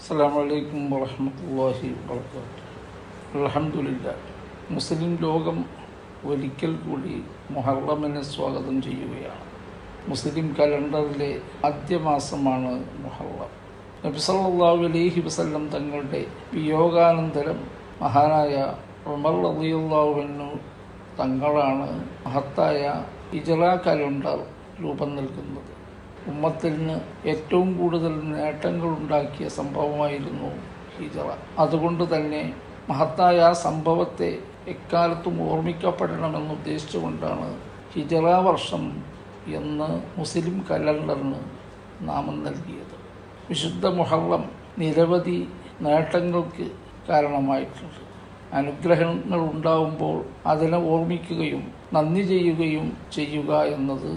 അസ്സലാമു അലൈക്കും വറഹ്മത്തുള്ളാഹി വബറകാതുഹു. അൽഹംദുലില്ലാഹ്. മുസ്ലിം ലോകം ഒരിക്കൽ കൂടി മുഹറമിനെ സ്വാഗതം ചെയ്യുകയാണ്. മുസ്ലിം കലണ്ടറിലെ ആദ്യ മാസമാണ് മുഹറം. നബി സല്ലല്ലാഹു അലൈഹി വസല്ലം തങ്ങളുടെ വിയോഗാനന്തരം മഹാനായ ഉമർ റളിയല്ലാഹു അൻഹു തങ്ങളാണ് മഹത്തായ ഹിജ്റ കലണ്ടർ രൂപം നൽകുന്നത്. ഉമ്മത്തിന് ഏറ്റവും കൂടുതൽ നേട്ടങ്ങളുണ്ടാക്കിയ സംഭവമായിരുന്നു ഹിജ്റ. അതുകൊണ്ട് തന്നെ മഹത്തായ ആ സംഭവത്തെ എക്കാലത്തും ഓർമ്മിക്കപ്പെടണമെന്ന് ഉദ്ദേശിച്ചുകൊണ്ടാണ് ഹിജ്റ വർഷം എന്ന് മുസ്ലിം കലണ്ടറിന് നാമം നൽകിയത്. വിശുദ്ധ മുഹറം നിരവധി നേട്ടങ്ങൾക്ക് കാരണമായിട്ടുണ്ട്. അനുഗ്രഹങ്ങൾ ഉണ്ടാവുമ്പോൾ അതിനെ ഓർമ്മിക്കുകയും നന്ദി ചെയ്യുക എന്നത്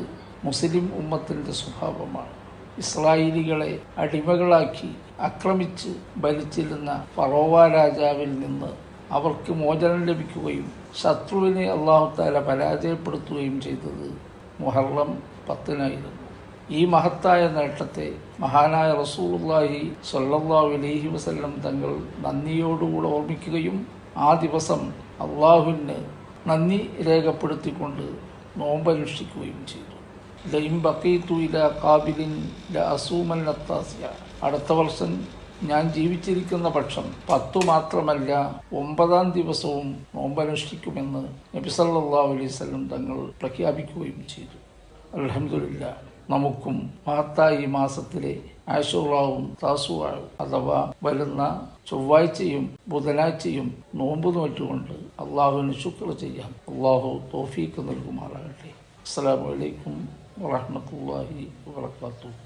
മുസ്ലിം ഉമ്മത്തിൻ്റെ സ്വഭാവമാണ്. ഇസ്രായേലികളെ അടിമകളാക്കി ആക്രമിച്ച് ഭരിച്ചിരുന്ന ഫറോവ രാജാവിൽ നിന്ന് അവർക്ക് മോചനം ലഭിക്കുകയും ശത്രുവിനെ അല്ലാഹു തആല പരാജയപ്പെടുത്തുകയും ചെയ്തത് മുഹറം 10-നായിരുന്നു. ഈ മഹത്തായ നേട്ടത്തെ മഹാനായ റസൂലുള്ളാഹി സ്വല്ലല്ലാഹു അലൈഹി വസല്ലം തങ്ങൾ നന്ദിയോടുകൂടെ ഓർമ്മിക്കുകയും ആ ദിവസം അള്ളാഹുവിന് നന്ദി രേഖപ്പെടുത്തിക്കൊണ്ട് നോമ്പനുഷ്ഠിക്കുകയും ചെയ്തു. അടുത്ത വർഷം ഞാൻ ജീവിച്ചിരിക്കുന്ന പക്ഷം 10 മാത്രമല്ല 9-ാം ദിവസവും നോമ്പനുഷ്ഠിക്കുമെന്ന് നബി സല്ലല്ലാഹു അലൈഹി വസല്ലം തങ്ങൾ പ്രഖ്യാപിക്കുകയും ചെയ്തു. അൽഹംദുലില്ലാഹ്. നമുക്കും മഹത്തായ ഈ മാസത്തിലെ ആശൂറാവും താസുആവും അഥവാ വരുന്ന ചൊവ്വാഴ്ചയും ബുധനാഴ്ചയും നോമ്പ് നോറ്റുകൊണ്ട് അള്ളാഹുവിന് ശുക്ർ ചെയ്യാം. അള്ളാഹു തൗഫീഖ് നൽകുമാറാകട്ടെ. അസ്സലാമു അലൈക്കും വറഹ്മത്തുള്ളാഹി വബറകാതുഹു.